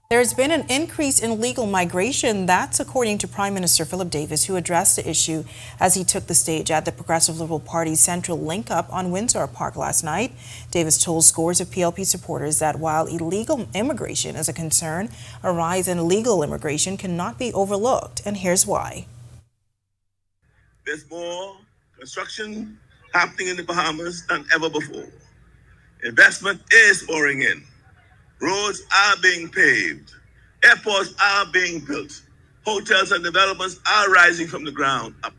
Speaker 6: There's been an increase in legal migration. That's according to Prime Minister Philip Davis, who addressed the issue as he took the stage at the Progressive Liberal Party's Central Link-Up on Windsor Park last night. Davis told scores of PLP supporters that while illegal immigration is a concern, a rise in legal immigration cannot be overlooked. And here's why.
Speaker 13: There's more construction happening in the Bahamas than ever before. Investment is pouring in. Roads are being paved. Airports are being built. Hotels and developments are rising from the ground up.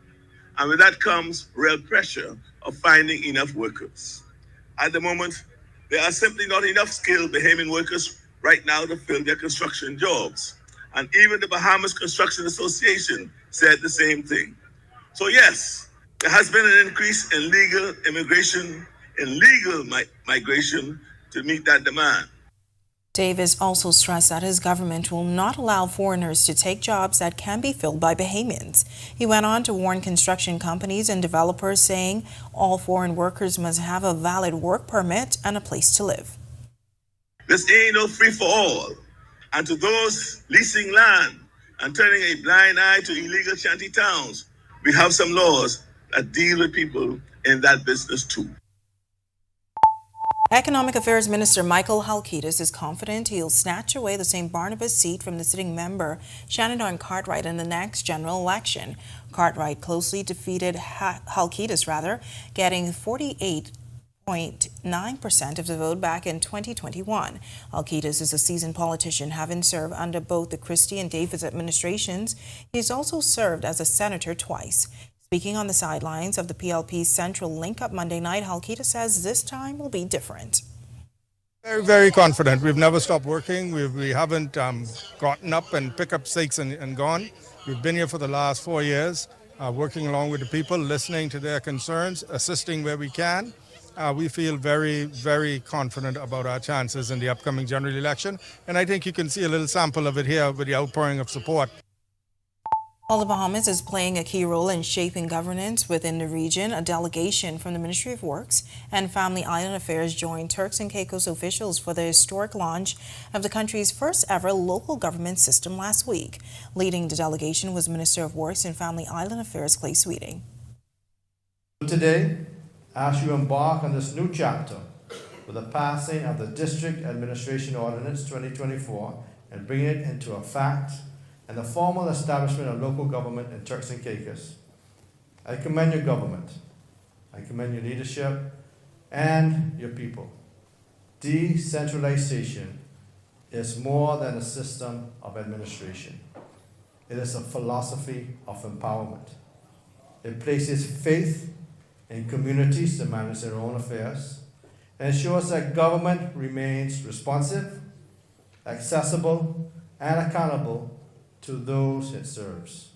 Speaker 13: And with that comes real pressure of finding enough workers. At the moment, there are simply not enough skilled Bahamian workers right now to fill their construction jobs. And even the Bahamas Construction Association said the same thing. So yes, there has been an increase in legal immigration, in legal migration to meet that demand.
Speaker 6: Davis also stressed that his government will not allow foreigners to take jobs that can be filled by Bahamians. He went on to warn construction companies and developers, saying all foreign workers must have a valid work permit and a place to live.
Speaker 13: This ain't no free for all. And to those leasing land and turning a blind eye to illegal shanty towns, we have some laws that deal with people in that business too.
Speaker 6: Economic Affairs Minister Michael Halkitis is confident he'll snatch away the St. Barnabas seat from the sitting member Shannon Cartwright in the next general election. Cartwright closely defeated Halkitis, getting 48.9% of the vote back in 2021. Halkitis is a seasoned politician, having served under both the Christie and Davis administrations. He's also served as a senator twice. Speaking on the sidelines of the PLP's Central Link-Up Monday night, Halkitis says this time will be different.
Speaker 14: Very, very confident. We've never stopped working. We haven't gotten up and picked up stakes and gone. We've been here for the last 4 years, working along with the people, listening to their concerns, assisting where we can. We feel very, very confident about our chances in the upcoming general election. And I think you can see a little sample of it here with the outpouring of support.
Speaker 6: While the Bahamas is playing a key role in shaping governance within the region, a delegation from the Ministry of Works and Family Island Affairs joined Turks and Caicos officials for the historic launch of the country's first ever local government system last week. Leading the delegation was Minister of Works and Family Island Affairs Clay Sweeting.
Speaker 8: Today, as you embark on this new chapter with the passing of the District Administration Ordinance 2024 and bringing it into effect, and the formal establishment of local government in Turks and Caicos, I commend your government, I commend your leadership, and your people. Decentralization is more than a system of administration. It is a philosophy of empowerment. It places faith in communities to manage their own affairs and ensures that government remains responsive, accessible, and accountable to those it serves.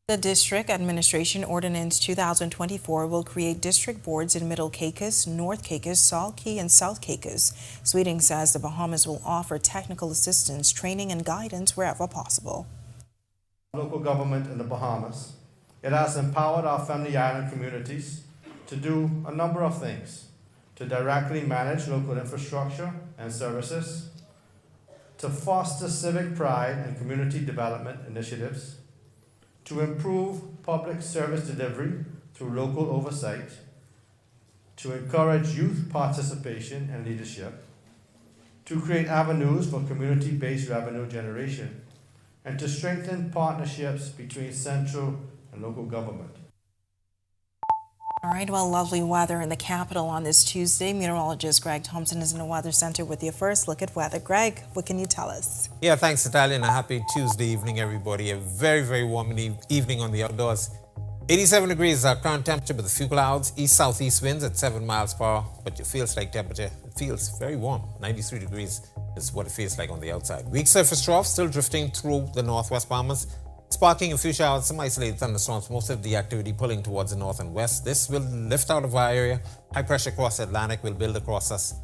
Speaker 6: The District Administration Ordinance 2024 will create district boards in Middle Caicos, North Caicos, Salt Key, and South Caicos. Sweeting says the Bahamas will offer technical assistance, training, and guidance wherever possible.
Speaker 8: Local government in the Bahamas, it has empowered our Family Island communities to do a number of things: to directly manage local infrastructure and services, to foster civic pride and community development initiatives, to improve public service delivery through local oversight, to encourage youth participation and leadership, to create avenues for community-based revenue generation, and to strengthen partnerships between central and local government.
Speaker 6: All right, well, lovely weather in the capital on this Tuesday. Meteorologist Greg Thompson is in the Weather Center with your first look at weather. Greg, what can you tell us?
Speaker 15: Yeah, thanks, Natalia, and a happy Tuesday evening, everybody. A very, very warm evening on the outdoors. 87 degrees is our current temperature with a few clouds, east-southeast winds at 7 miles per hour, but it feels like temperature. It feels very warm. 93 degrees is is what it feels like on the outside. Weak surface trough still drifting through the northwest Bahamas, sparking a few showers, some isolated thunderstorms, most of the activity pulling towards the north and west. This will lift out of our area. High pressure across the Atlantic will build across us.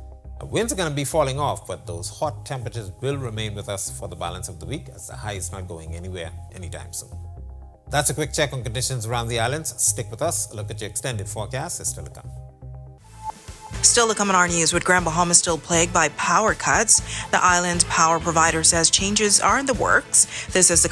Speaker 15: Winds are going to be falling off, but those hot temperatures will remain with us for the balance of the week as the high is not going anywhere anytime soon. That's a quick check on conditions around the islands. Stick with us. A look at your extended forecast is still to come.
Speaker 6: Still to come in our news, with Grand Bahama still plagued by power cuts, the island's power provider says changes are in the works. This is the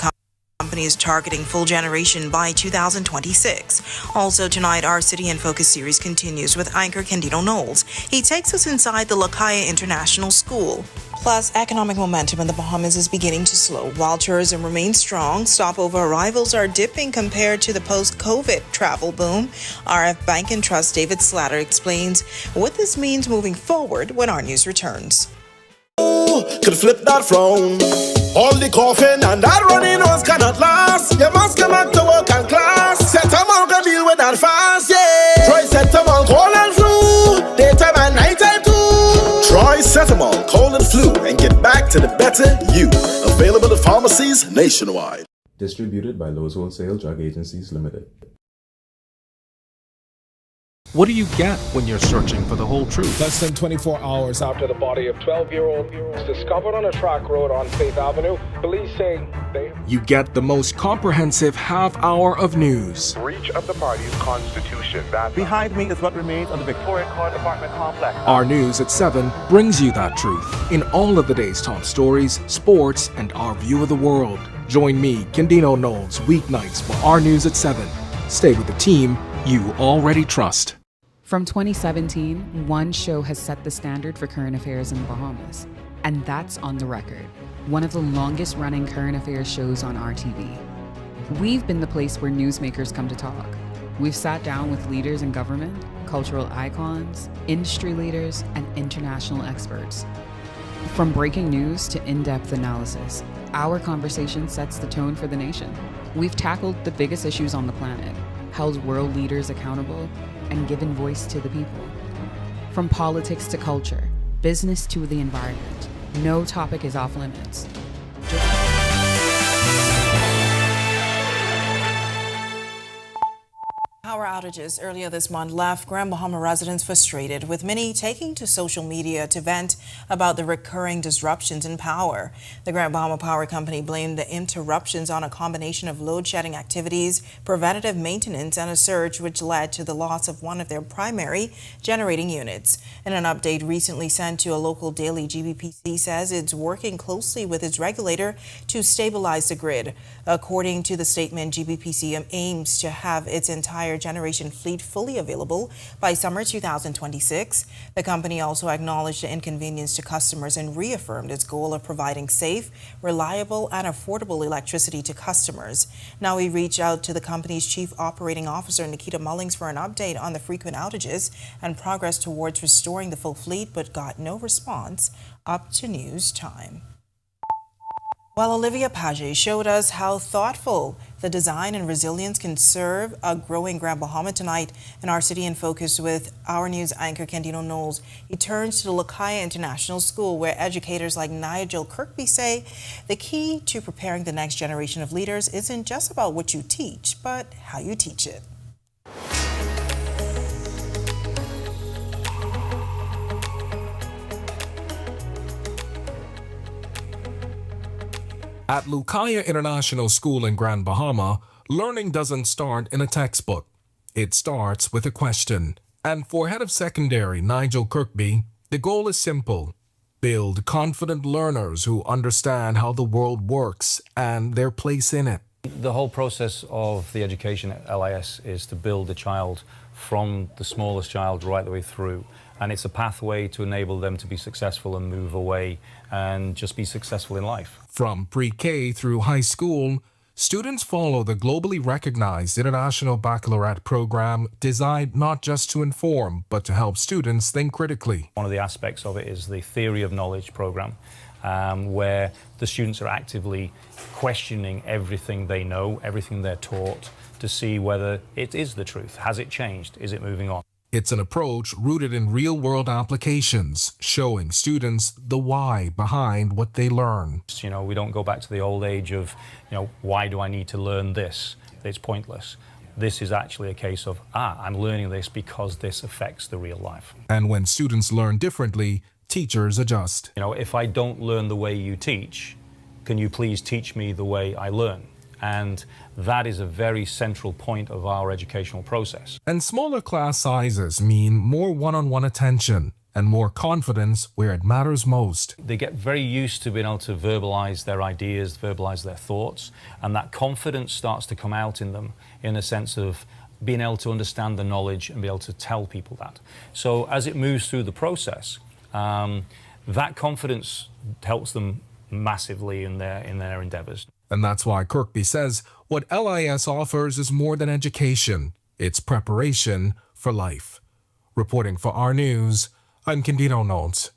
Speaker 6: company is targeting full generation by 2026. Also tonight, our City in Focus series continues with anchor Candido Knowles. He takes us inside the Lakaya International School. Plus, economic momentum in the Bahamas is beginning to slow. While tourism remains strong, stopover arrivals are dipping compared to the post-COVID travel boom. RF Bank and Trust David Slatter explains what this means moving forward when our news returns.
Speaker 16: Could flip that frown. All the coughing and that running nose cannot last. You must come back to work and class. Set a man can deal with that fast, yeah. Try Setamol, cold and flu. Daytime and nighttime too. Try Setamol, cold and flu, and get back to the better you. Available at pharmacies nationwide.
Speaker 17: Distributed by Lowe's Wholesale Drug Agencies Limited.
Speaker 11: What do you get when you're searching for the whole truth?
Speaker 24: Less than 24 hours after the body of 12-year-old was discovered on a track road on Faith Avenue, police say
Speaker 11: You get the most comprehensive half hour of news.
Speaker 18: Breach of the party's constitution. Behind me is what remains of the Victoria Court apartment complex.
Speaker 11: Our News at 7 brings you that truth in all of the day's top stories, sports, and our view of the world. Join me, Candido Knowles, weeknights for Our News at 7. Stay with the team you already trust.
Speaker 19: From 2017, one show has set the standard for current affairs in the Bahamas, and that's On the Record, one of the longest running current affairs shows on RTV. We've been the place where newsmakers come to talk. We've sat down with leaders in government, cultural icons, industry leaders, and international experts. From breaking news to in-depth analysis, our conversation sets the tone for the nation. We've tackled the biggest issues on the planet, held world leaders accountable, and given voice to the people. From politics to culture, business to the environment, no topic is off limits.
Speaker 6: Power outages earlier this month left Grand Bahama residents frustrated, with many taking to social media to vent about the recurring disruptions in power. The Grand Bahama Power Company blamed the interruptions on a combination of load-shedding activities, preventative maintenance, and a surge which led to the loss of one of their primary generating units. In an update recently sent to a local daily, GBPC says it's working closely with its regulator to stabilize the grid. According to the statement, GBPC aims to have its entire generation fleet fully available by summer 2026. The company also acknowledged the inconvenience to customers and reaffirmed its goal of providing safe, reliable, and affordable electricity to customers. Now we reach out to the company's Chief Operating Officer, Nikita Mullings, for an update on the frequent outages and progress towards restoring the full fleet, but got no response up to news time. While Olivia Page showed us how thoughtful the design and resilience can serve a growing Grand Bahama tonight in our City in Focus with Our News anchor Candido Knowles, he turns to the Lakaya International School, where educators like Nigel Kirkby say the key to preparing the next generation of leaders isn't just about what you teach, but how you teach it.
Speaker 24: At Lakaya International School in Grand Bahama, learning doesn't start in a textbook. It starts with a question. And for head of secondary Nigel Kirkby, the goal is simple: build confident learners who understand how the world works and their place in it.
Speaker 20: The whole process of the education at LIS is to build a child from the smallest child right the way through. And it's a pathway to enable them to be successful and move away and just be successful in life.
Speaker 24: From pre-K through high school, students follow the globally recognized International Baccalaureate program designed not just to inform, but to help students think critically.
Speaker 20: One of the aspects of it is the Theory of Knowledge program, where the students are actively questioning everything they know, everything they're taught, to see whether it is the truth. Has it changed? Is it moving on?
Speaker 11: It's an approach rooted in real-world applications, showing students the why behind what they learn.
Speaker 20: You know, we don't go back to the old age of, you know, why do I need to learn this? It's pointless. This is actually a case of, I'm learning this because this affects the real life.
Speaker 11: And when students learn differently, teachers adjust.
Speaker 20: You know, if I don't learn the way you teach, can you please teach me the way I learn? And that is a very central point of our educational process.
Speaker 11: And smaller class sizes mean more one-on-one attention and more confidence where it matters most.
Speaker 20: They get very used to being able to verbalize their ideas, verbalize their thoughts, and that confidence starts to come out in them in a sense of being able to understand the knowledge and be able to tell people that. So as it moves through the process, that confidence helps them massively in their endeavors.
Speaker 11: And that's why Kirkby says what LIS offers is more than education. It's preparation for life. Reporting for our news, I'm Candido Notes.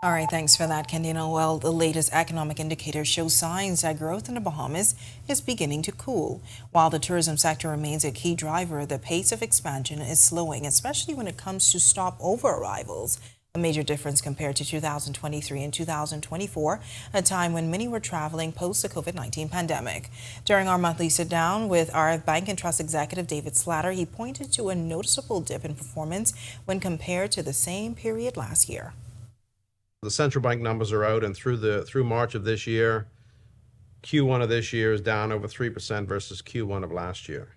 Speaker 6: All right, thanks for that, Candido. Well, the latest economic indicators show signs that growth in the Bahamas is beginning to cool. While the tourism sector remains a key driver, the pace of expansion is slowing, especially when it comes to stopover arrivals. A major difference compared to 2023 and 2024, a time when many were traveling post the COVID-19 pandemic. During our monthly sit-down with RF Bank and Trust Executive David Slatter, he pointed to a noticeable dip in performance when compared to the same period last year.
Speaker 8: The central bank numbers are out, and through March of this year, Q1 of this year is down over 3% versus Q1 of last year.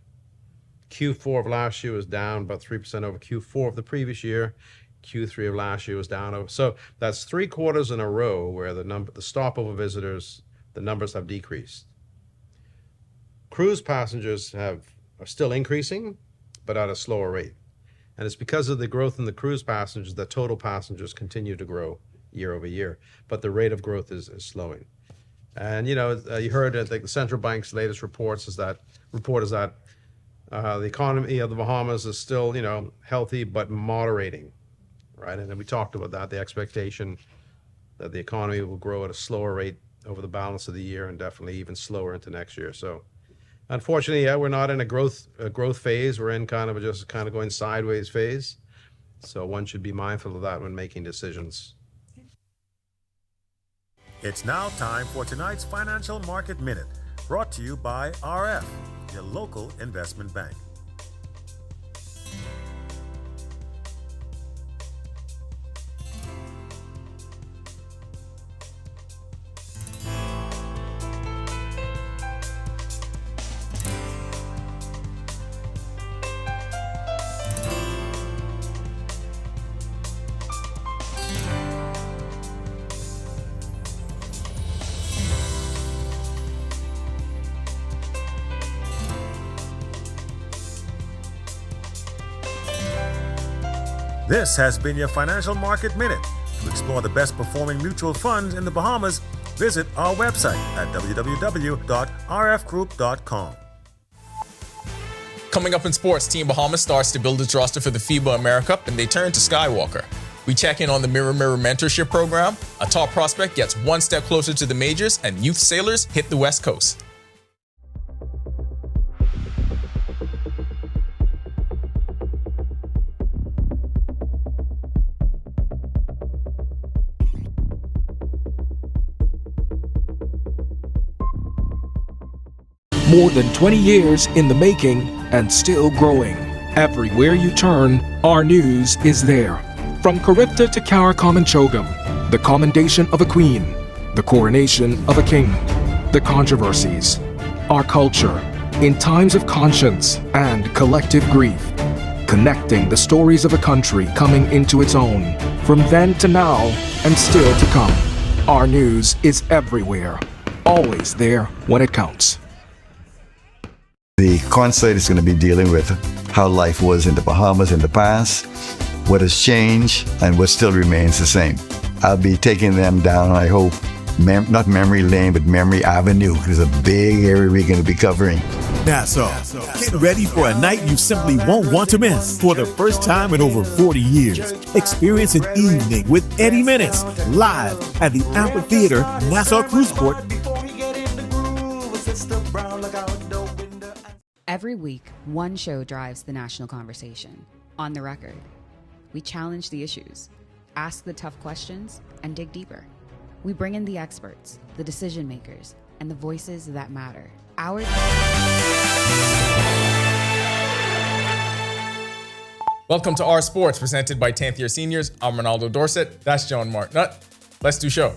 Speaker 8: Q4 of last year was down about 3% over Q4 of the previous year. Q3 of last year was down over. So that's 3 quarters in a row where the stopover visitors, the numbers have decreased. Cruise passengers are still increasing, but at a slower rate. And it's because of the growth in the cruise passengers that total passengers continue to grow year over year, but the rate of growth is slowing. And you know, you heard I think the central bank's latest report is that the economy of the Bahamas is still, you know, healthy but moderating. Right, and then we talked about that, the expectation that the economy will grow at a slower rate over the balance of the year and definitely even slower into next year. So unfortunately, yeah, we're not in a growth phase. We're in kind of going sideways phase. So one should be mindful of that when making decisions.
Speaker 3: It's now time for tonight's Financial Market Minute, brought to you by RF, your local investment bank. This has been your Financial Market Minute. To explore the best performing mutual funds in the Bahamas, visit our website at www.rfgroup.com.
Speaker 4: Coming up in sports, Team Bahamas starts to build its roster for the FIBA AmeriCup, and they turn to Skywalker. We check in on the Mirror Mirror Mentorship Program. A top prospect gets one step closer to the majors, and youth sailors hit the West Coast.
Speaker 11: More than 20 years in the making and still growing. Everywhere you turn, our news is there. From Charybdis to Karakomanchogam, the commendation of a queen, the coronation of a king, the controversies, our culture, in times of conscience and collective grief, connecting the stories of a country coming into its own, from then to now and still to come. Our news is everywhere, always there when it counts.
Speaker 5: The concert is going to be dealing with how life was in the Bahamas in the past, what has changed, and what still remains the same. I'll be taking them down, I hope, not Memory Lane, but Memory Avenue. There's a big area we're going to be covering.
Speaker 21: Nassau, get ready for a night you simply won't want to miss. For the first time in over 40 years, experience an evening with Eddie Menace live at the Amphitheater, Nassau Cruise Port.
Speaker 19: Every week, one show drives the national conversation. On the record, we challenge the issues, ask the tough questions, and dig deeper. We bring in the experts, the decision makers, and the voices that matter.
Speaker 4: Welcome to Our Sports, presented by 10th Year Seniors. I'm Ronaldo Dorset. That's John Martnut. Let's do show.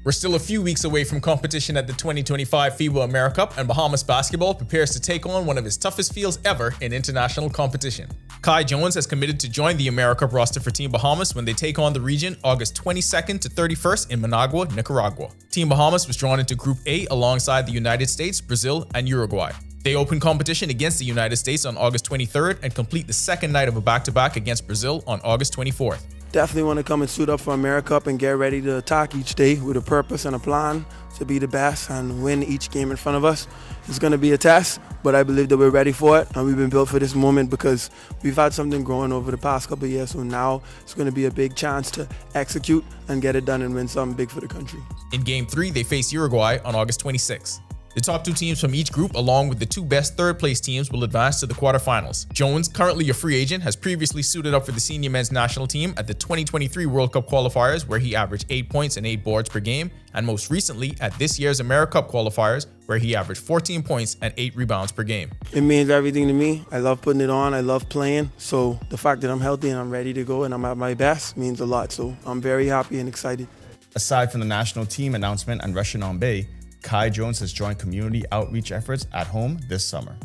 Speaker 4: We're still a few weeks away from competition at the 2025 FIBA AmeriCup, and Bahamas basketball prepares to take on one of its toughest fields ever in international competition. Kai Jones has committed to join the AmeriCup roster for Team Bahamas when they take on the region August 22nd to 31st in Managua, Nicaragua. Team Bahamas was drawn into Group A alongside the United States, Brazil, and Uruguay. They open competition against the United States on August 23rd and complete the second night of a back-to-back against Brazil on August 24th.
Speaker 1: Definitely want to come and suit up for AmeriCup and get ready to attack each day with a purpose and a plan to be the best and win each game in front of us. It's going to be a test, but I believe that we're ready for it, and we've been built for this moment because we've had something growing over the past couple of years, so now it's going to be a big chance to execute and get it done and win something big for the country.
Speaker 4: In Game 3, they face Uruguay on August 26th. The top two teams from each group, along with the two best third-place teams, will advance to the quarterfinals. Jones, currently a free agent, has previously suited up for the senior men's national team at the 2023 World Cup qualifiers, where he averaged 8 points and 8 boards per game, and most recently at this year's AmeriCup qualifiers, where he averaged 14 points and 8 rebounds per game.
Speaker 1: It means everything to me. I love putting it on. I love playing. So the fact that I'm healthy and I'm ready to go and I'm at my best means a lot. So I'm very happy and excited.
Speaker 7: Aside from the national team announcement and rushing on Bay, Kai Jones has joined community outreach efforts at home this summer.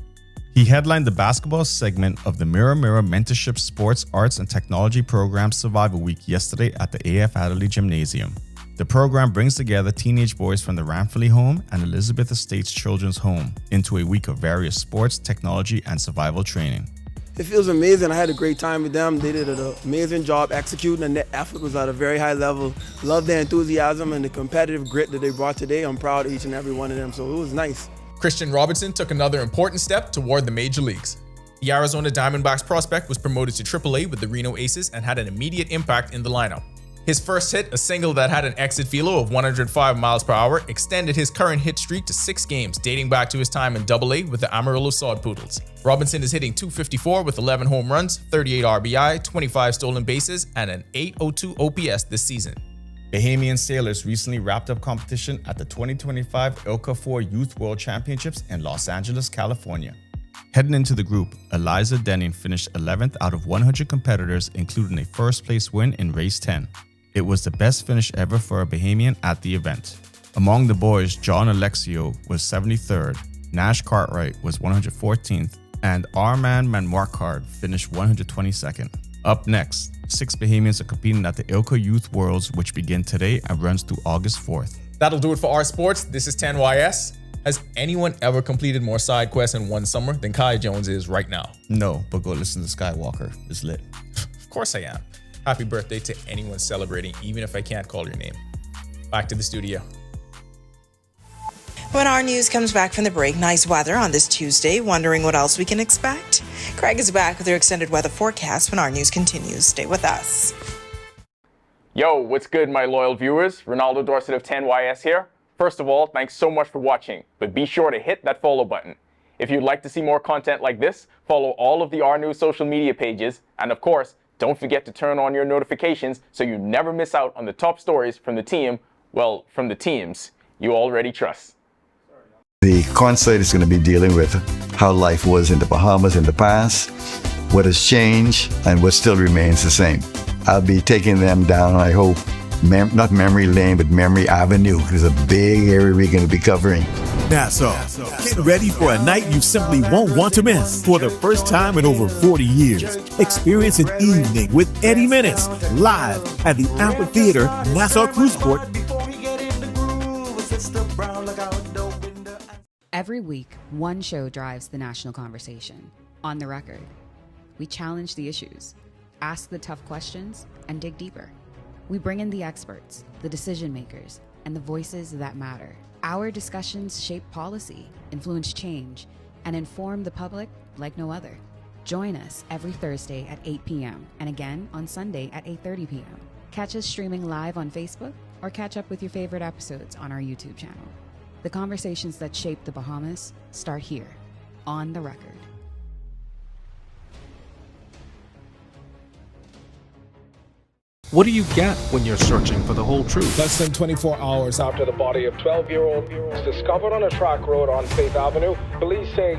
Speaker 7: He headlined the basketball segment of the Mirror Mirror Mentorship Sports, Arts, and Technology Program Survival Week yesterday at the AF Adderley Gymnasium. The program brings together teenage boys from the Ramfley Home and Elizabeth Estates Children's Home into a week of various sports, technology, and survival training.
Speaker 1: It feels amazing. I had a great time with them. They did an amazing job executing, and their effort was at a very high level. Love their enthusiasm and the competitive grit that they brought today. I'm proud of each and every one of them, so it was nice.
Speaker 4: Christian Robinson took another important step toward the major leagues. The Arizona Diamondbacks prospect was promoted to AAA with the Reno Aces and had an immediate impact in the lineup. His first hit, a single that had an exit velo of 105 miles per hour, extended his current hit streak to 6 games, dating back to his time in AA with the Amarillo Sod Poodles. Robinson is hitting .254 with 11 home runs, 38 RBI, 25 stolen bases, and an .802 OPS this season.
Speaker 7: Bahamian sailors recently wrapped up competition at the 2025 ILCA 4 Youth World Championships in Los Angeles, California. Heading into the group, Eliza Denning finished 11th out of 100 competitors, including a first-place win in Race 10. It was the best finish ever for a Bahamian at the event. Among the boys, John Alexio was 73rd, Nash Cartwright was 114th, and Armand Manmarkard finished 122nd. Up next, 6 Bahamians are competing at the ILCA Youth Worlds, which begin today and runs through August 4th.
Speaker 4: That'll do it for Our Sports. This is 10YS. Has anyone ever completed more side quests in one summer than Kai Jones is right now?
Speaker 7: No, but go listen to Skywalker. It's lit.
Speaker 4: Of course I am. Happy birthday to anyone celebrating, even if I can't call your name. Back to the studio.
Speaker 6: When our news comes back from the break, nice weather on this Tuesday. Wondering what else we can expect? Craig is back with your extended weather forecast when our news continues. Stay with us.
Speaker 4: Yo, what's good, my loyal viewers? Ronaldo Dorset of 10YS here. First of all, thanks so much for watching, but be sure to hit that follow button. If you'd like to see more content like this, follow all of the R News social media pages, and of course, don't forget to turn on your notifications so you never miss out on the top stories from the team, well, from the teams you already trust.
Speaker 5: The concert is going to be dealing with how life was in the Bahamas in the past, what has changed, and what still remains the same. I'll be taking them down, I hope, not Memory Lane, but Memory Avenue. There's a big area we're going to be covering.
Speaker 21: Nassau, get ready for a night you simply won't want to miss. For the first time in over 40 years, experience an evening with Eddie Minutes live at the Amphitheater, Nassau Cruise Port.
Speaker 19: Every week, one show drives the national conversation. On the record, we challenge the issues, ask the tough questions, and dig deeper. We bring in the experts, the decision makers, and the voices that matter. Our discussions shape policy, influence change, and inform the public like no other. Join us every Thursday at 8 p.m. and again on Sunday at 8:30 p.m. Catch us streaming live on Facebook or catch up with your favorite episodes on our YouTube channel. The conversations that shape the Bahamas start here. on the record.
Speaker 11: What do you get when you're searching for the whole truth?
Speaker 24: Less than 24 hours after the body of 12-year-old was discovered on a track road on Faith Avenue, police say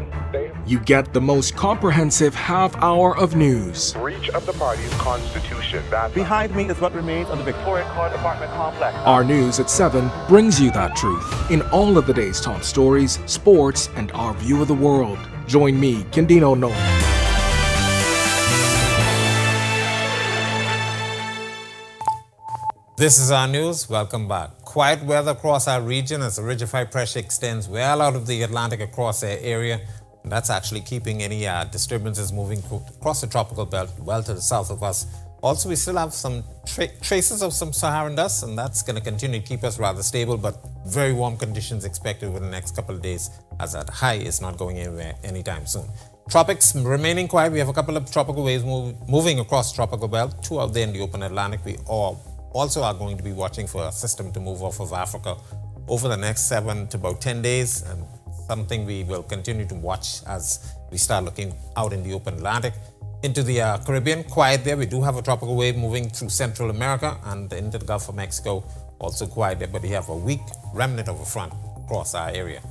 Speaker 11: You get the most comprehensive half hour of news.
Speaker 18: Breach of the party's constitution. Behind me is what remains of the Victoria Court apartment complex.
Speaker 11: Our News at 7 brings you that truth in all of the day's top stories, sports, and our view of the world. Join me, Kendino Noel.
Speaker 15: This is our news. Welcome back. Quiet weather across our region as the ridge of high pressure extends well out of the Atlantic across our area. And that's actually keeping any disturbances moving across the tropical belt well to the south of us. Also, we still have some traces of some Saharan dust, and that's going to continue to keep us rather stable, but very warm conditions expected over the next couple of days as that high is not going anywhere anytime soon. Tropics remaining quiet. We have a couple of tropical waves moving across the tropical belt, 2 out there in the open Atlantic. We also are going to be watching for a system to move off of Africa over the next 7 to about 10 days, and something we will continue to watch as we start looking out in the open Atlantic. Into the Caribbean, quiet there. We do have a tropical wave moving through Central America and into the Gulf of Mexico, also quiet there, but we have a weak remnant of a front across our area.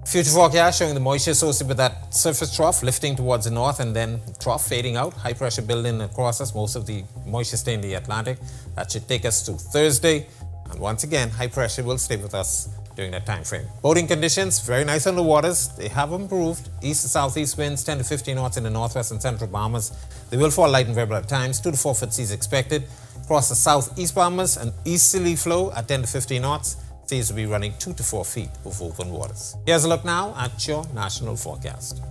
Speaker 15: Future forecast showing the moisture associated with that surface trough lifting towards the north and then trough fading out, high pressure building across us, most of the moisture stay in the Atlantic. That should take us to Thursday, and once again high pressure will stay with us during that time frame. Boating conditions, very nice on the waters. They have improved. East to southeast winds 10 to 15 knots in the northwest and central Bahamas. They will fall light and variable at times, 2 to 4 foot seas expected. Across the southeast Bahamas, an easterly flow at 10 to 15 knots. Seas will be running 2 to 4 feet of open waters. Here's a look now at your national forecast.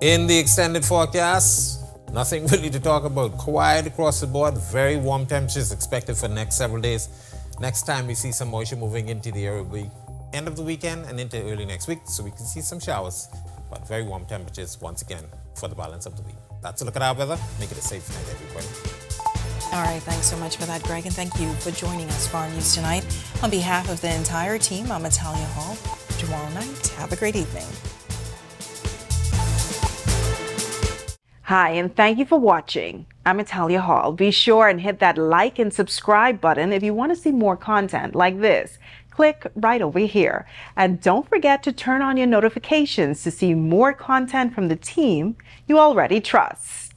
Speaker 15: In the extended forecast, nothing really to talk about. Quiet across the board. Very warm temperatures expected for the next several days. Next time we see some moisture moving into the area will be end of the weekend and into early next week, so we can see some showers. But very warm temperatures once again for the balance of the week. That's a look at our weather. Make it a safe night, everybody.
Speaker 6: All right, thanks so much for that, Greg, and thank you for joining us for our news tonight. On behalf of the entire team, I'm Natalia Hall. Tomorrow night, have a great evening.
Speaker 2: Hi, and thank you for watching. I'm Natalia Hall. Be sure and hit that like and subscribe button if you want to see more content like this. Click right over here. And don't forget to turn on your notifications to see more content from the team you already trust.